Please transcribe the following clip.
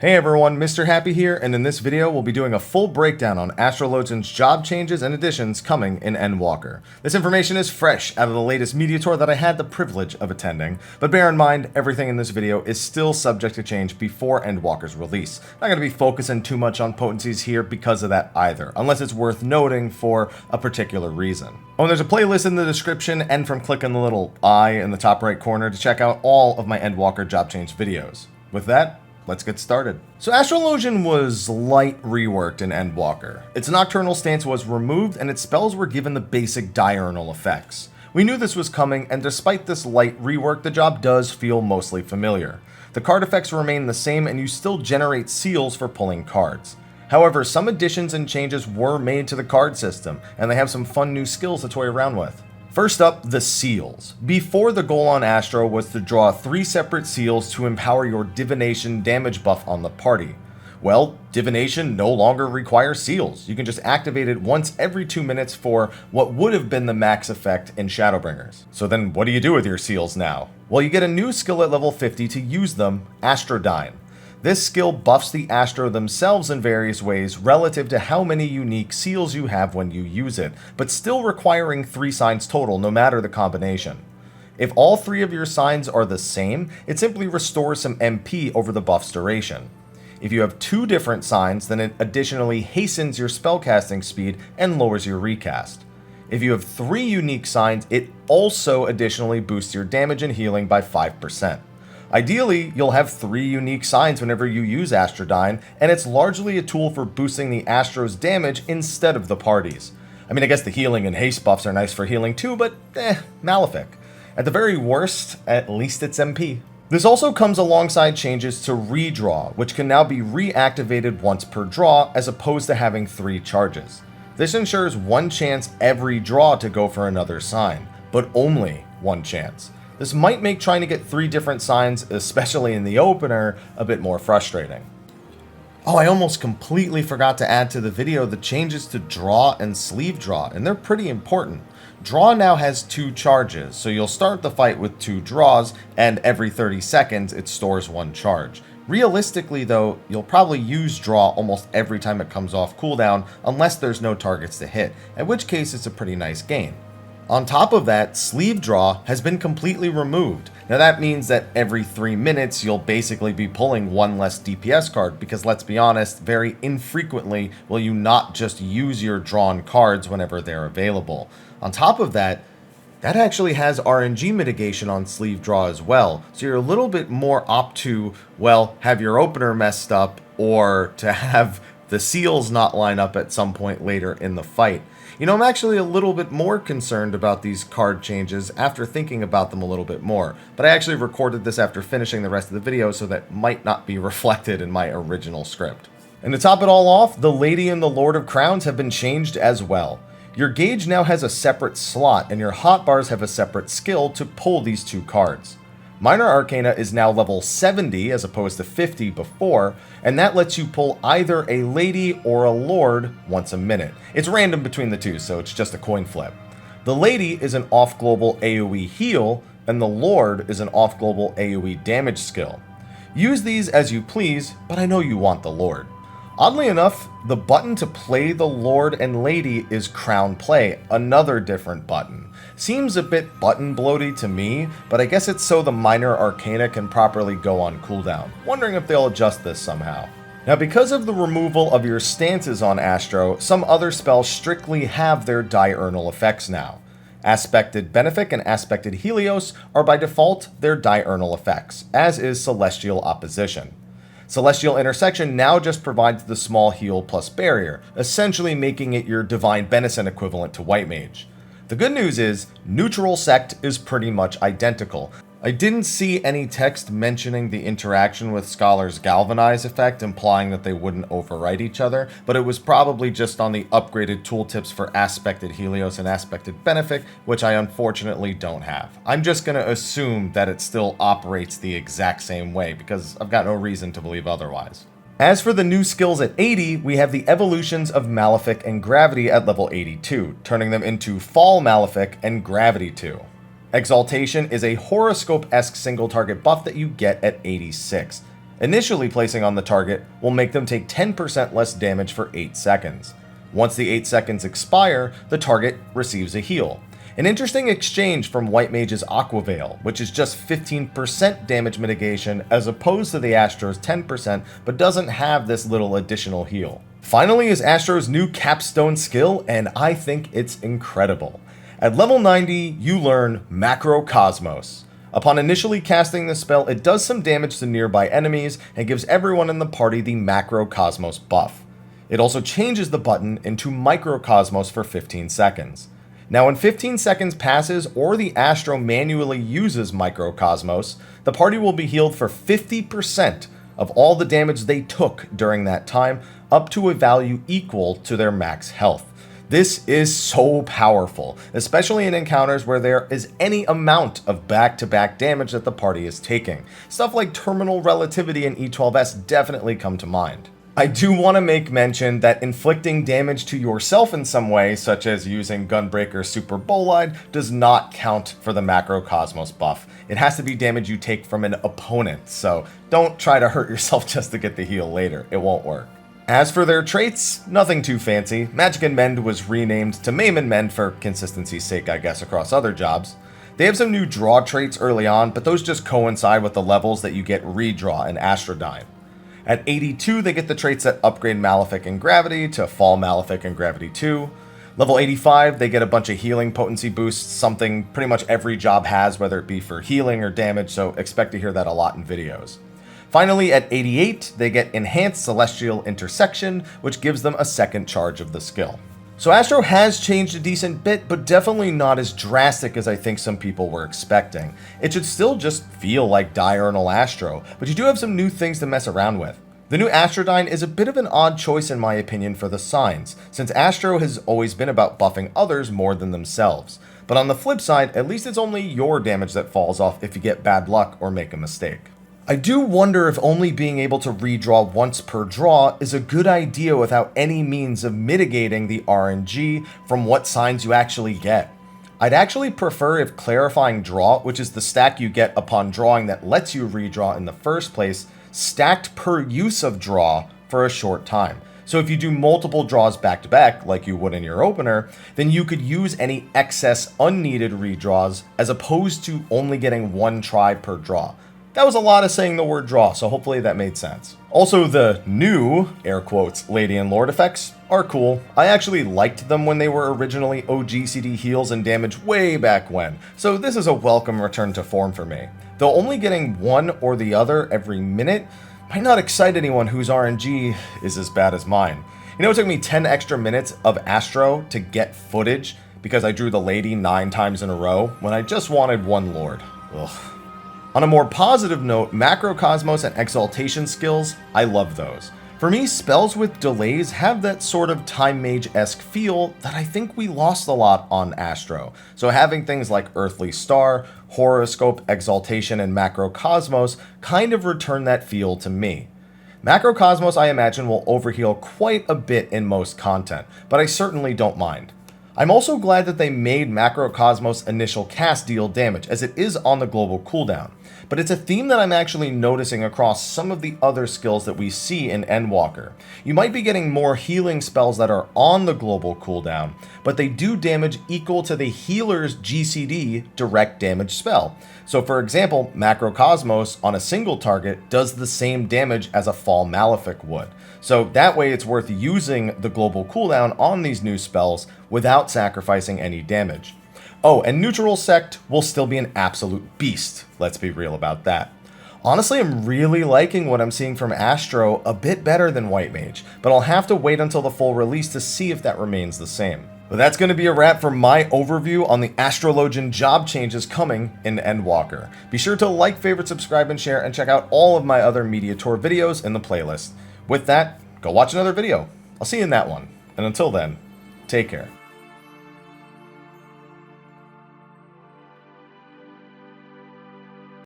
Hey everyone, Mr. Happy here, and in this video we'll be doing a full breakdown on Astrologian's job changes and additions coming in Endwalker. This information is fresh out of the latest media tour that I had the privilege of attending, but bear in mind, everything in this video is still subject to change before Endwalker's release. Not going to be focusing too much on potencies here because of that either, unless it's worth noting for a particular reason. Oh, and there's a playlist in the description and from clicking the little eye in the top right corner to check out all of my Endwalker job change videos. With that, let's get started. So Astrologian was light reworked in Endwalker. Its nocturnal stance was removed and its spells were given the basic diurnal effects. We knew this was coming, and despite this light rework, the job does feel mostly familiar. The card effects remain the same and you still generate seals for pulling cards. However, some additions and changes were made to the card system, and they have some fun new skills to toy around with. First up, the seals. Before, the goal on Astro was to draw 3 separate seals to empower your divination damage buff on the party. Well, divination no longer requires seals. You can just activate it once every 2 minutes for what would have been the max effect in Shadowbringers. So then what do you do with your seals now? Well, you get a new skill at level 50 to use them, Astrodyne. This skill buffs the Astro themselves in various ways relative to how many unique seals you have when you use it, but still requiring 3 signs total no matter the combination. If all 3 of your signs are the same, it simply restores some MP over the buff's duration. If you have 2 different signs, then it additionally hastens your spellcasting speed and lowers your recast. If you have 3 unique signs, it also additionally boosts your damage and healing by 5%. Ideally, you'll have 3 unique signs whenever you use Astrodyne, and it's largely a tool for boosting the Astro's damage instead of the party's. I mean, I guess the healing and haste buffs are nice for healing too, but malefic. At the very worst, at least it's MP. This also comes alongside changes to redraw, which can now be reactivated once per draw as opposed to having 3 charges. This ensures 1 chance every draw to go for another sign, but only 1 chance. This might make trying to get 3 different signs, especially in the opener, a bit more frustrating. Oh, I almost completely forgot to add to the video the changes to draw and sleeve draw, and they're pretty important. Draw now has 2 charges, so you'll start the fight with 2 draws, and every 30 seconds it stores 1 charge. Realistically though, you'll probably use draw almost every time it comes off cooldown, unless there's no targets to hit, in which case it's a pretty nice gain. On top of that, sleeve draw has been completely removed. Now that means that every 3 minutes you'll basically be pulling 1 less DPS card, because let's be honest, very infrequently will you not just use your drawn cards whenever they're available. On top of that, that actually has RNG mitigation on sleeve draw as well, so you're a little bit more apt to, well, have your opener messed up or to have the seals not line up at some point later in the fight. You know, I'm actually a little bit more concerned about these card changes after thinking about them a little bit more, but I actually recorded this after finishing the rest of the video, so that might not be reflected in my original script. And to top it all off, the Lady and the Lord of Crowns have been changed as well. Your gauge now has a separate slot, and your hotbars have a separate skill to pull these 2 cards. Minor Arcana is now level 70 as opposed to 50 before, and that lets you pull either a Lady or a Lord once a minute. It's random between the 2, so it's just a coin flip. The Lady is an off-global AoE heal, and the Lord is an off-global AoE damage skill. Use these as you please, but I know you want the Lord. Oddly enough, the button to play the Lord and Lady is Crown Play, another different button. Seems a bit button bloaty to me, but I guess it's so the Minor Arcana can properly go on cooldown. Wondering if they'll adjust this somehow. Now, because of the removal of your stances on Astro, some other spells strictly have their diurnal effects now. Aspected Benefic and Aspected Helios are by default their diurnal effects, as is Celestial Opposition. Celestial Intersection now just provides the small heal plus barrier, essentially making it your Divine Benison equivalent to White Mage. The good news is, Neutral Sect is pretty much identical. I didn't see any text mentioning the interaction with Scholar's Galvanize effect, implying that they wouldn't overwrite each other, but it was probably just on the upgraded tooltips for Aspected Helios and Aspected Benefic, which I unfortunately don't have. I'm just going to assume that it still operates the exact same way, because I've got no reason to believe otherwise. As for the new skills at 80, we have the evolutions of Malefic and Gravity at level 82, turning them into Fall Malefic and Gravity 2. Exaltation is a horoscope-esque single target buff that you get at 86. Initially placing on the target will make them take 10% less damage for 8 seconds. Once the 8 seconds expire, the target receives a heal. An interesting exchange from White Mage's Aqua Veil, which is just 15% damage mitigation as opposed to the Astro's 10%, but doesn't have this little additional heal. Finally is Astro's new capstone skill, and I think it's incredible. At level 90, you learn Macrocosmos. Upon initially casting this spell, it does some damage to nearby enemies and gives everyone in the party the Macrocosmos buff. It also changes the button into Microcosmos for 15 seconds. Now when 15 seconds passes or the Astro manually uses Microcosmos, the party will be healed for 50% of all the damage they took during that time, up to a value equal to their max health. This is so powerful, especially in encounters where there is any amount of back-to-back damage that the party is taking. Stuff like Terminal Relativity and E12S definitely come to mind. I do want to make mention that inflicting damage to yourself in some way, such as using Gunbreaker Super Bolide, does not count for the Macrocosmos buff. It has to be damage you take from an opponent, so don't try to hurt yourself just to get the heal later. It won't work. As for their traits, nothing too fancy. Magic and Mend was renamed to Maim and Mend for consistency's sake, I guess, across other jobs. They have some new draw traits early on, but those just coincide with the levels that you get redraw in Astrodyne. At 82, they get the traits that upgrade Malefic and Gravity to Fall Malefic and Gravity 2. Level 85, they get a bunch of healing potency boosts, something pretty much every job has, whether it be for healing or damage, so expect to hear that a lot in videos. Finally, at 88, they get Enhanced Celestial Intersection, which gives them a second charge of the skill. So Astro has changed a decent bit, but definitely not as drastic as I think some people were expecting. It should still just feel like Diurnal Astro, but you do have some new things to mess around with. The new Astrodyne is a bit of an odd choice in my opinion for the signs, since Astro has always been about buffing others more than themselves. But on the flip side, at least it's only your damage that falls off if you get bad luck or make a mistake. I do wonder if only being able to redraw once per draw is a good idea without any means of mitigating the RNG from what signs you actually get. I'd actually prefer if Clarifying Draw, which is the stack you get upon drawing that lets you redraw in the first place, stacked per use of draw for a short time. So if you do multiple draws back to back, like you would in your opener, then you could use any excess unneeded redraws as opposed to only getting one try per draw. That was a lot of saying the word draw, so hopefully that made sense. Also, the new, air quotes, Lady and Lord effects are cool. I actually liked them when they were originally OG CD heals and damage way back when, so this is a welcome return to form for me. Though only getting one or the other every minute might not excite anyone whose RNG is as bad as mine. You know, it took me 10 extra minutes of Astro to get footage because I drew the Lady 9 times in a row when I just wanted one Lord. Ugh. On a more positive note, Macrocosmos and Exaltation skills, I love those. For me, spells with delays have that sort of Time Mage-esque feel that I think we lost a lot on Astro. So having things like Earthly Star, Horoscope, Exaltation, and Macrocosmos kind of return that feel to me. Macrocosmos, I imagine, will overheal quite a bit in most content, but I certainly don't mind. I'm also glad that they made Macrocosmos initial cast deal damage, as it is on the global cooldown. But it's a theme that I'm actually noticing across some of the other skills that we see in Endwalker. You might be getting more healing spells that are on the global cooldown, but they do damage equal to the healer's GCD direct damage spell. So for example, Macrocosmos on a single target does the same damage as a Fall Malefic would. So that way it's worth using the global cooldown on these new spells without sacrificing any damage. Oh, and Neutral Sect will still be an absolute beast, let's be real about that. Honestly, I'm really liking what I'm seeing from Astro a bit better than White Mage, but I'll have to wait until the full release to see if that remains the same. But that's going to be a wrap for my overview on the Astrologian job changes coming in Endwalker. Be sure to like, favorite, subscribe, and share, and check out all of my other Media Tour videos in the playlist. With that, go watch another video. I'll see you in that one. And until then, take care.